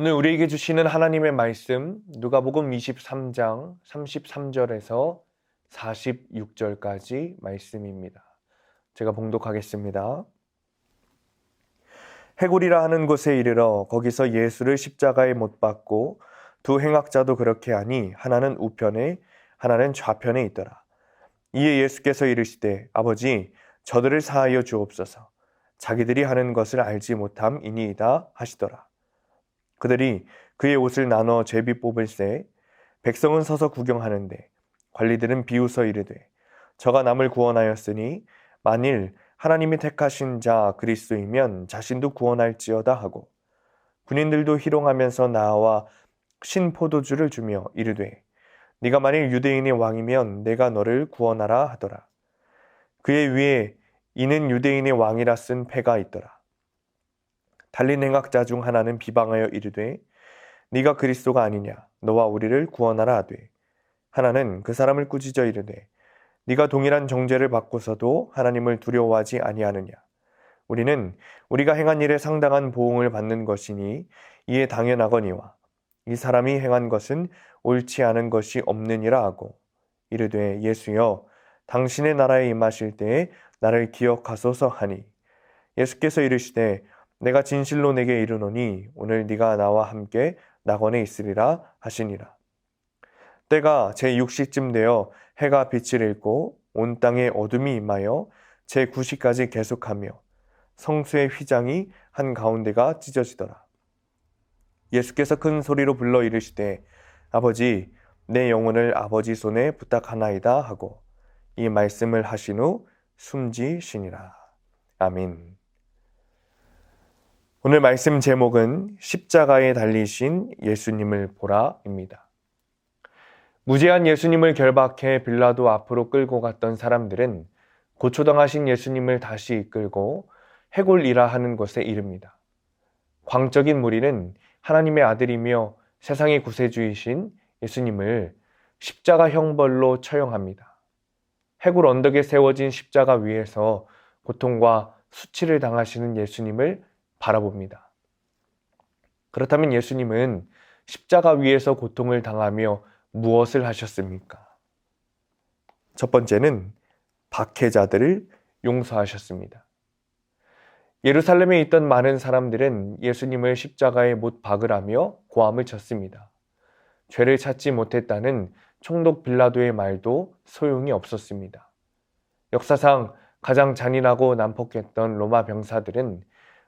오늘 우리에게 주시는 하나님의 말씀 누가복음 23장 33절에서 46절까지 말씀입니다. 제가 봉독하겠습니다. 해골이라 하는 곳에 이르러 거기서 예수를 십자가에 못 박고 두 행악자도 그렇게 하니 하나는 우편에 하나는 좌편에 있더라. 이에 예수께서 이르시되 아버지 저들을 사하여 주옵소서. 자기들이 하는 것을 알지 못함이니이다 하시더라. 그들이 그의 옷을 나눠 제비 뽑을새 백성은 서서 구경하는데 관리들은 비웃어 이르되 저가 남을 구원하였으니 만일 하나님이 택하신 자 그리스도이면 자신도 구원할지어다 하고 군인들도 희롱하면서 나와 신포도주를 주며 이르되 네가 만일 유대인의 왕이면 내가 너를 구원하라 하더라. 그의 위에 이는 유대인의 왕이라 쓴 패가 있더라. 달린 행악자 중 하나는 비방하여 이르되 네가 그리스도가 아니냐 너와 우리를 구원하라 하되 하나는 그 사람을 꾸짖어 이르되 네가 동일한 정죄를 받고서도 하나님을 두려워하지 아니하느냐 우리는 우리가 행한 일에 상당한 보응을 받는 것이니 이에 당연하거니와 이 사람이 행한 것은 옳지 않은 것이 없느니라 하고 이르되 예수여 당신의 나라에 임하실 때에 나를 기억하소서 하니 예수께서 이르시되 내가 진실로 내게 이르노니 오늘 네가 나와 함께 낙원에 있으리라 하시니라. 때가 제6시쯤 되어 해가 빛을 잃고 온 땅에 어둠이 임하여 제9시까지 계속하며 성수의 휘장이 한가운데가 찢어지더라. 예수께서 큰 소리로 불러 이르시되 아버지 내 영혼을 아버지 손에 부탁하나이다 하고 이 말씀을 하신 후 숨지시니라. 아멘. 오늘 말씀 제목은 십자가에 달리신 예수님을 보라입니다. 무죄한 예수님을 결박해 빌라도 앞으로 끌고 갔던 사람들은 고초당하신 예수님을 다시 이끌고 해골이라 하는 곳에 이릅니다. 광적인 무리는 하나님의 아들이며 세상의 구세주이신 예수님을 십자가 형벌로 처형합니다. 해골 언덕에 세워진 십자가 위에서 고통과 수치를 당하시는 예수님을 바라봅니다. 그렇다면 예수님은 십자가 위에서 고통을 당하며 무엇을 하셨습니까? 첫 번째는 박해자들을 용서하셨습니다. 예루살렘에 있던 많은 사람들은 예수님을 십자가에 못 박으라며 고함을 쳤습니다. 죄를 찾지 못했다는 총독 빌라도의 말도 소용이 없었습니다. 역사상 가장 잔인하고 난폭했던 로마 병사들은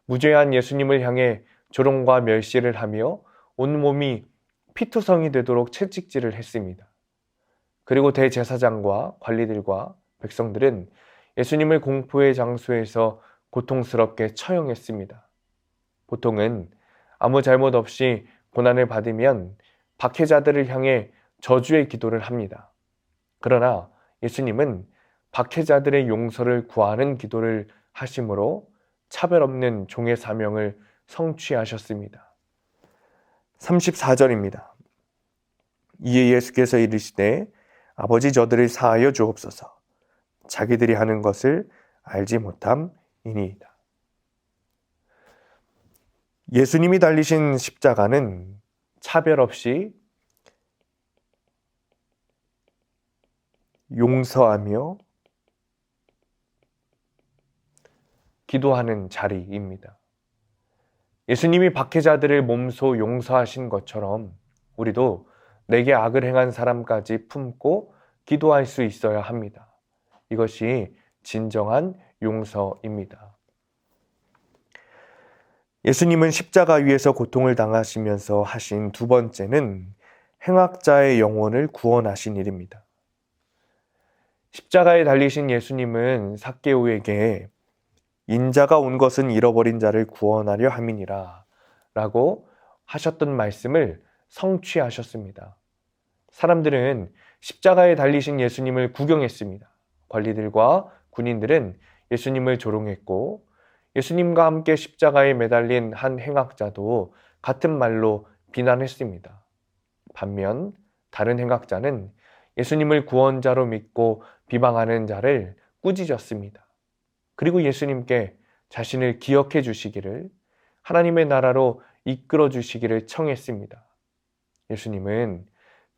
무죄한 예수님을 향해 조롱과 멸시를 하며 온몸이 피투성이 되도록 채찍질을 했습니다. 그리고 대제사장과 관리들과 백성들은 예수님을 공포의 장소에서 고통스럽게 처형했습니다. 보통은 아무 잘못 없이 고난을 받으면 박해자들을 향해 저주의 기도를 합니다. 그러나 예수님은 박해자들의 용서를 구하는 기도를 하심으로 차별 없는 종의 사명을 성취하셨습니다. 34절입니다. 이에 예수께서 이르시되 아버지 저들을 사하여 주옵소서. 자기들이 하는 것을 알지 못함이니이다. 예수님이 달리신 십자가는 차별 없이 용서하며 기도하는 자리입니다. 예수님이 박해자들을 몸소 용서하신 것처럼 우리도 내게 악을 행한 사람까지 품고 기도할 수 있어야 합니다. 이것이 진정한 용서입니다. 예수님은 십자가 위에서 고통을 당하시면서 하신 두 번째는 행악자의 영혼을 구원하신 일입니다. 십자가에 달리신 예수님은 삭개오에게 인자가 온 것은 잃어버린 자를 구원하려 함이니라 라고 하셨던 말씀을 성취하셨습니다. 사람들은 십자가에 달리신 예수님을 구경했습니다. 관리들과 군인들은 예수님을 조롱했고 예수님과 함께 십자가에 매달린 한 행악자도 같은 말로 비난했습니다. 반면 다른 행악자는 예수님을 구원자로 믿고 비방하는 자를 꾸짖었습니다. 그리고 예수님께 자신을 기억해 주시기를, 하나님의 나라로 이끌어 주시기를 청했습니다. 예수님은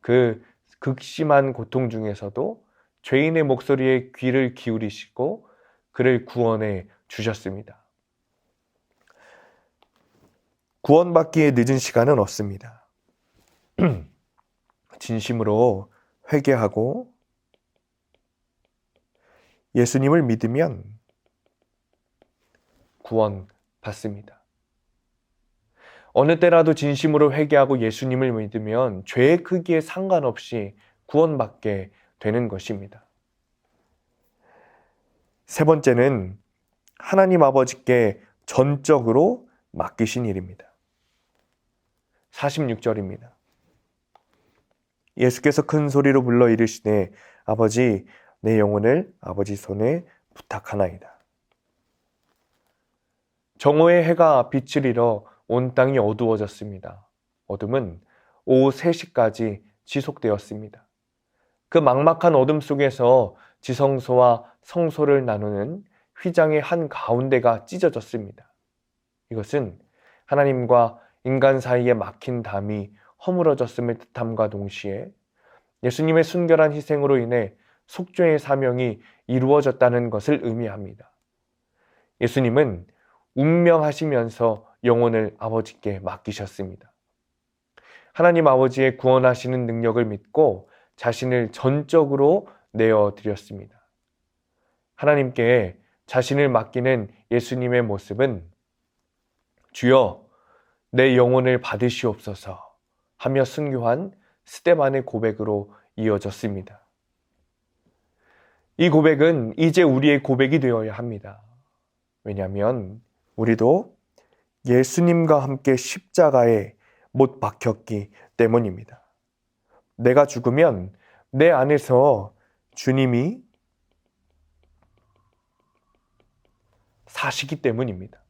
그 극심한 고통 중에서도 죄인의 목소리에 귀를 기울이시고 그를 구원해 주셨습니다. 구원받기에 늦은 시간은 없습니다. 진심으로 회개하고 예수님을 믿으면 구원받습니다. 어느 때라도 진심으로 회개하고 예수님을 믿으면 죄의 크기에 상관없이 구원받게 되는 것입니다. 세 번째는 하나님 아버지께 전적으로 맡기신 일입니다. 46절입니다. 예수께서 큰 소리로 불러 이르시되 아버지 내 영혼을 아버지 손에 부탁하나이다. 정오의 해가 빛을 잃어 온 땅이 어두워졌습니다. 어둠은 오후 3시까지 지속되었습니다. 그 막막한 어둠 속에서 지성소와 성소를 나누는 휘장의 한 가운데가 찢어졌습니다. 이것은 하나님과 인간 사이에 막힌 담이 허물어졌음을 뜻함과 동시에 예수님의 순결한 희생으로 인해 속죄의 사명이 이루어졌다는 것을 의미합니다. 예수님은 운명하시면서 영혼을 아버지께 맡기셨습니다. 하나님 아버지의 구원하시는 능력을 믿고 자신을 전적으로 내어드렸습니다. 하나님께 자신을 맡기는 예수님의 모습은 주여 내 영혼을 받으시옵소서 하며 순교한 스데반의 고백으로 이어졌습니다. 이 고백은 이제 우리의 고백이 되어야 합니다. 왜냐하면 우리도 예수님과 함께 십자가에 못 박혔기 때문입니다. 내가 죽으면 내 안에서 주님이 사시기 때문입니다.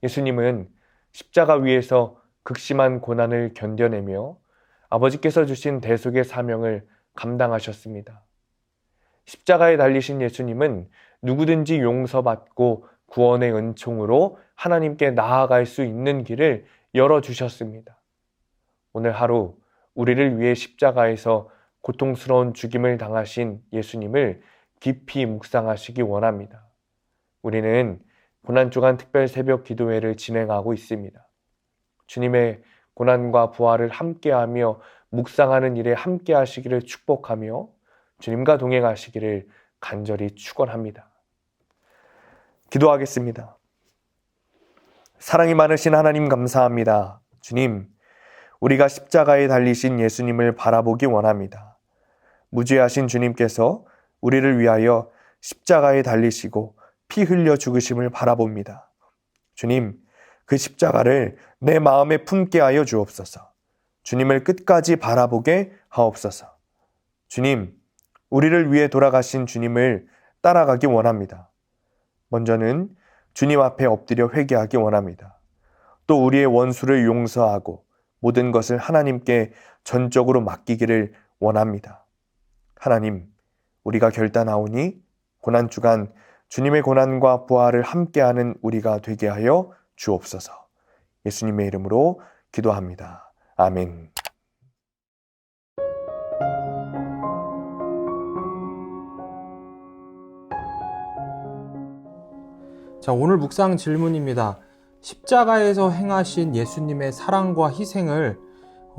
예수님은 십자가 위에서 극심한 고난을 견뎌내며 아버지께서 주신 대속의 사명을 감당하셨습니다. 십자가에 달리신 예수님은 누구든지 용서받고 구원의 은총으로 하나님께 나아갈 수 있는 길을 열어주셨습니다. 오늘 하루 우리를 위해 십자가에서 고통스러운 죽임을 당하신 예수님을 깊이 묵상하시기 원합니다. 우리는 고난주간 특별 새벽 기도회를 진행하고 있습니다. 주님의 고난과 부활을 함께하며 묵상하는 일에 함께하시기를 축복하며 주님과 동행하시기를 간절히 축원합니다. 기도하겠습니다. 사랑이 많으신 하나님 감사합니다. 주님, 우리가 십자가에 달리신 예수님을 바라보기 원합니다. 무죄하신 주님께서 우리를 위하여 십자가에 달리시고 피 흘려 죽으심을 바라봅니다. 주님, 그 십자가를 내 마음에 품게 하여 주옵소서. 주님을 끝까지 바라보게 하옵소서. 주님, 우리를 위해 돌아가신 주님을 따라가기 원합니다. 먼저는 주님 앞에 엎드려 회개하기 원합니다. 또 우리의 원수를 용서하고 모든 것을 하나님께 전적으로 맡기기를 원합니다. 하나님, 우리가 결단하오니 고난주간 주님의 고난과 부활을 함께하는 우리가 되게 하여 주옵소서. 예수님의 이름으로 기도합니다. 아멘. 자, 오늘 묵상 질문입니다. 십자가에서 행하신 예수님의 사랑과 희생을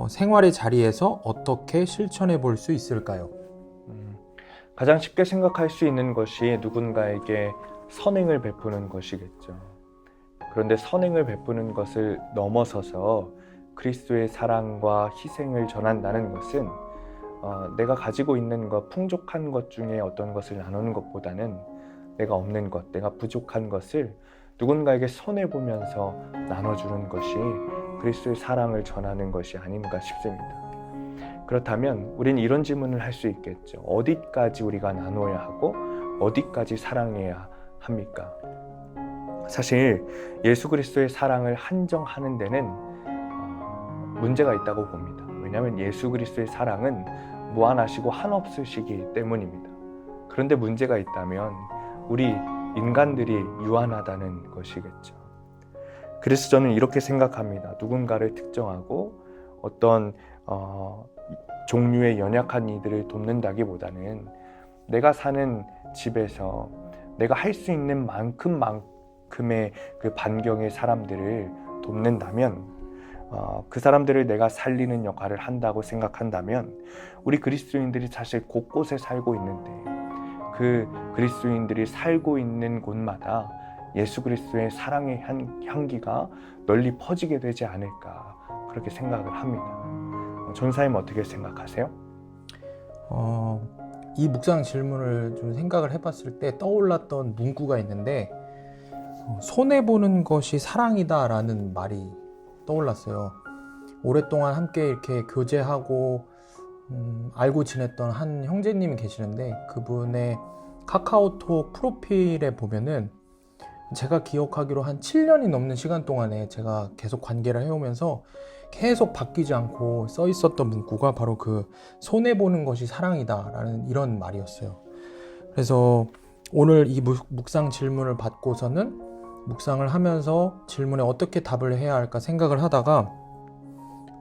생활의 자리에서 어떻게 실천해 볼 수 있을까요? 가장 쉽게 생각할 수 있는 것이 누군가에게 선행을 베푸는 것이겠죠. 그런데 선행을 베푸는 것을 넘어서서 그리스도의 사랑과 희생을 전한다는 것은 내가 가지고 있는 것, 풍족한 것 중에 어떤 것을 나누는 것보다는 내가 없는 것, 내가 부족한 것을 누군가에게 손해보면서 나눠주는 것이 그리스도의 사랑을 전하는 것이 아닌가 싶습니다. 그렇다면 우린 이런 질문을 할 수 있겠죠. 어디까지 우리가 나눠야 하고 어디까지 사랑해야 합니까? 사실 예수 그리스도의 사랑을 한정하는 데는 문제가 있다고 봅니다. 왜냐하면 예수 그리스도의 사랑은 무한하시고 한없으시기 때문입니다. 그런데 문제가 있다면 우리 인간들이 유한하다는 것이겠죠. 그래서 저는 이렇게 생각합니다. 누군가를 특정하고 어떤 종류의 연약한 이들을 돕는다기보다는 내가 사는 집에서 내가 할 수 있는 만큼의 그 반경의 사람들을 돕는다면 그 사람들을 내가 살리는 역할을 한다고 생각한다면 우리 그리스도인들이 사실 곳곳에 살고 있는데 그 그리스도인들이 살고 있는 곳마다 예수 그리스도의 사랑의 향기가 널리 퍼지게 되지 않을까 그렇게 생각을 합니다. 전사님 어떻게 생각하세요? 이 묵상 질문을 좀 생각을 해봤을 때 떠올랐던 문구가 있는데 손해보는 것이 사랑이다 라는 말이 떠올랐어요. 오랫동안 함께 이렇게 교제하고 알고 지냈던 한 형제님이 계시는데 그분의 카카오톡 프로필에 보면은 제가 기억하기로 한 7년이 넘는 시간 동안에 제가 계속 관계를 해오면서 계속 바뀌지 않고 써 있었던 문구가 바로 그 손해보는 것이 사랑이다 라는 이런 말이었어요. 그래서 오늘 이 묵상 질문을 받고서는 묵상을 하면서 질문에 어떻게 답을 해야 할까 생각을 하다가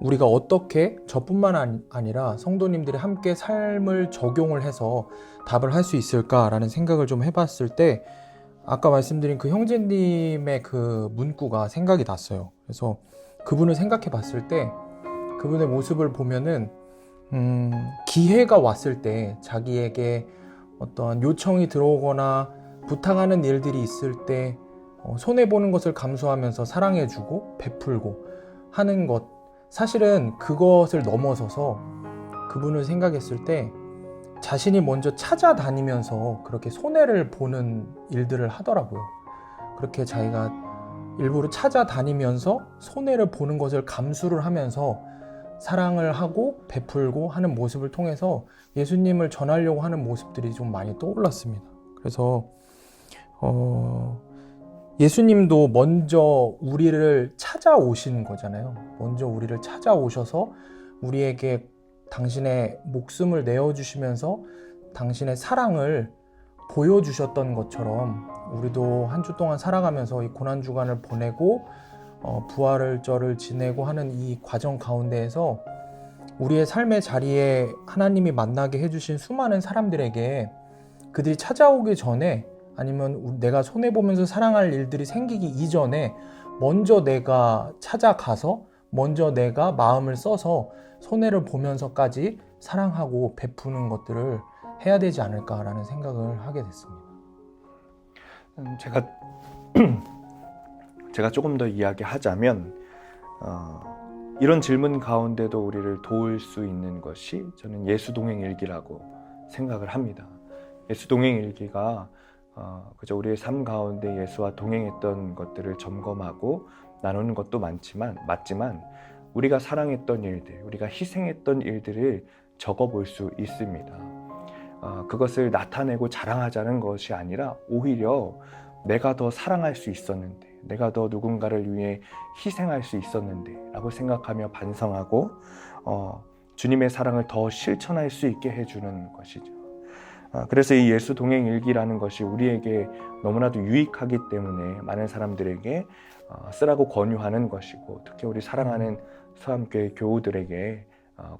우리가 어떻게 저뿐만 아니라 성도님들이 함께 삶을 적용을 해서 답을 할 수 있을까라는 생각을 좀 해봤을 때 아까 말씀드린 그 형제님의 그 문구가 생각이 났어요. 그래서 그분을 생각해 봤을 때 그분의 모습을 보면은 기회가 왔을 때 자기에게 어떤 요청이 들어오거나 부탁하는 일들이 있을 때 손해보는 것을 감수하면서 사랑해주고 베풀고 하는 것, 사실은 그것을 넘어서서 그분을 생각했을 때 자신이 먼저 찾아다니면서 그렇게 손해를 보는 일들을 하더라고요. 그렇게 자기가 일부러 찾아다니면서 손해를 보는 것을 감수를 하면서 사랑을 하고 베풀고 하는 모습을 통해서 예수님을 전하려고 하는 모습들이 좀 많이 떠올랐습니다. 그래서 예수님도 먼저 우리를 찾아오신 거잖아요. 먼저 우리를 찾아오셔서 우리에게 당신의 목숨을 내어주시면서 당신의 사랑을 보여주셨던 것처럼 우리도 한 주 동안 살아가면서 이 고난주간을 보내고 부활절을 지내고 하는 이 과정 가운데에서 우리의 삶의 자리에 하나님이 만나게 해주신 수많은 사람들에게 그들이 찾아오기 전에 아니면 내가 손해보면서 사랑할 일들이 생기기 이전에 먼저 내가 찾아가서 먼저 내가 마음을 써서 손해를 보면서까지 사랑하고 베푸는 것들을 해야 되지 않을까라는 생각을 하게 됐습니다. 제가 조금 더 이야기하자면 이런 질문 가운데도 우리를 도울 수 있는 것이 저는 예수 동행 일기라고 생각을 합니다. 예수 동행 일기가 그저 우리의 삶 가운데 예수와 동행했던 것들을 점검하고 나누는 것도 맞지만 우리가 사랑했던 일들, 우리가 희생했던 일들을 적어볼 수 있습니다. 그것을 나타내고 자랑하자는 것이 아니라 오히려 내가 더 사랑할 수 있었는데, 내가 더 누군가를 위해 희생할 수 있었는데 라고 생각하며 반성하고 주님의 사랑을 더 실천할 수 있게 해주는 것이죠. 그래서 이 예수 동행 일기라는 것이 우리에게 너무나도 유익하기 때문에 많은 사람들에게 쓰라고 권유하는 것이고, 특히 우리 사랑하는 서함교회 교우들에게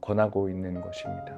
권하고 있는 것입니다.